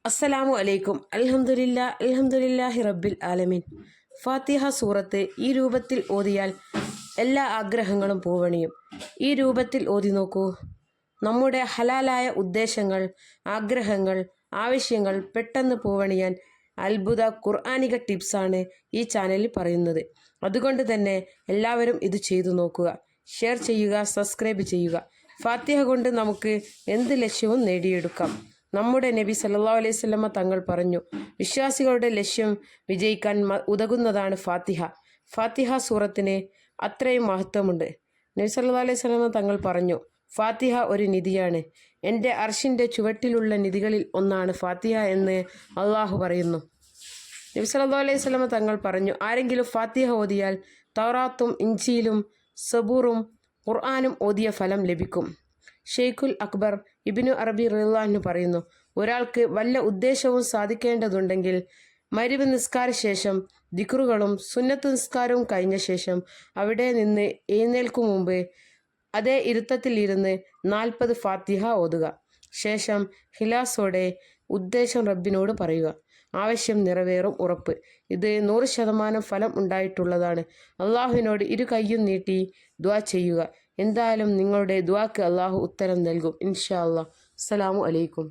അസ്സലാമു അലൈക്കും. അൽഹംദുലില്ലാഹി റബ്ബിൽ ആലമീൻ. ഫാത്തിഹ സൂറത്ത് ഈ രൂപത്തിൽ ഓതിയാൽ എല്ലാ ആഗ്രഹങ്ങളും പൂവണിയും. ഈ രൂപത്തിൽ ഓതി നോക്കൂ. നമ്മുടെ ഹലാലായ ഉദ്ദേശങ്ങൾ, ആഗ്രഹങ്ങൾ, ആവശ്യങ്ങൾ പെട്ടെന്ന് പൂവണിയാൻ അത്ഭുത ഖുർആനിക ടിപ്സാണ് ഈ ചാനലിൽ പറയുന്നത്. അതുകൊണ്ട് തന്നെ എല്ലാവരും ഇത് ചെയ്തു നോക്കുക. ഷെയർ ചെയ്യുക, സബ്സ്ക്രൈബ് ചെയ്യുക. ഫാത്തിഹ കൊണ്ട് നമുക്ക് എന്ത് ലക്ഷ്യവും നേടിയെടുക്കാം. നമ്മുടെ നബി സല്ലല്ലാഹു അലൈഹി വസല്ലമ തങ്ങൾ പറഞ്ഞു, വിശ്വാസികളുടെ ലക്ഷ്യം വിജയിക്കാൻ ഉതകുന്നതാണ് ഫാത്തിഹ. ഫാത്തിഹ സൂറത്തിന് അത്രയും മഹത്വമുണ്ട്. നബി സല്ലല്ലാഹു അലൈഹി വസല്ലമ തങ്ങൾ പറഞ്ഞു, ഫാത്തിഹ ഒരു നിധിയാണ്. എൻ്റെ അർശിൻ്റെ ചുവട്ടിലുള്ള നിധികളിൽ ഒന്നാണ് ഫാത്തിഹ എന്ന് അള്ളാഹു പറയുന്നു. നബി സല്ലല്ലാഹു അലൈഹി വസല്ലമ തങ്ങൾ പറഞ്ഞു, ആരെങ്കിലും ഫാത്തിഹ ഓതിയാൽ തൗറാത്തും ഇഞ്ചീലും സബൂറും ഖുർആനും ഓതിയ ഫലം ലഭിക്കും. ഷെയ്ഖുൽ അക്ബർ ഇബ്നു അറബി റളിയല്ലാഹു അൻഹു പറയുന്നു, ഒരാൾക്ക് വല്ല ഉദ്ദേശവും സാധിക്കേണ്ടതുണ്ടെങ്കിൽ മഗ്‌രിബ് നിസ്കാര ശേഷം ദിക്റുകളും സുന്നത്ത് നിസ്കാരവും കഴിഞ്ഞ ശേഷം അവിടെ നിന്ന് എഴുന്നേൽക്കും മുമ്പ് അതേ ഇരുത്തത്തിൽ ഇരുന്ന് 40 ഫാത്തിഹ ഓതുക. ശേഷം ഖിലാസോടെ ഉദ്ദേശം റബ്ബിനോട് പറയുക. ആവശ്യം നിറവേറും ഉറപ്പ്. ഇത് 100% ഫലം ഉണ്ടായിട്ടുള്ളതാണ്. അള്ളാഹുവിനോട് ഇരു കൈയും നീട്ടി ദുആ ചെയ്യുക. എന്തായാലും നിങ്ങളുടെ ദുആക്ക് അള്ളാഹു ഉത്തരം നൽകും ഇൻഷാ അല്ലാഹ്. അസ്സലാമു അലൈക്കും.